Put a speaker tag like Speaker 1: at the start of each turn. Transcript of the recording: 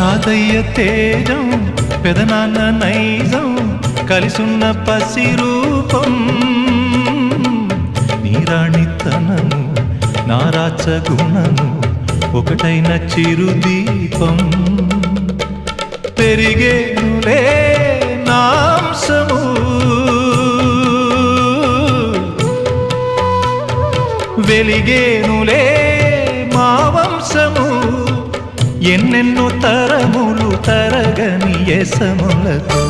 Speaker 1: తాతయ్య తేజం పెదనాన్న నైజం కలిసున్న పసి రూపం నీరాణితనము నారాచ గుణము ఒకటైన చిరుదీపం పెరిగేనులే నాంసము వెలిగేనులే మా వంశము ఎన్నెన్నో తరములు తరగని యసములతో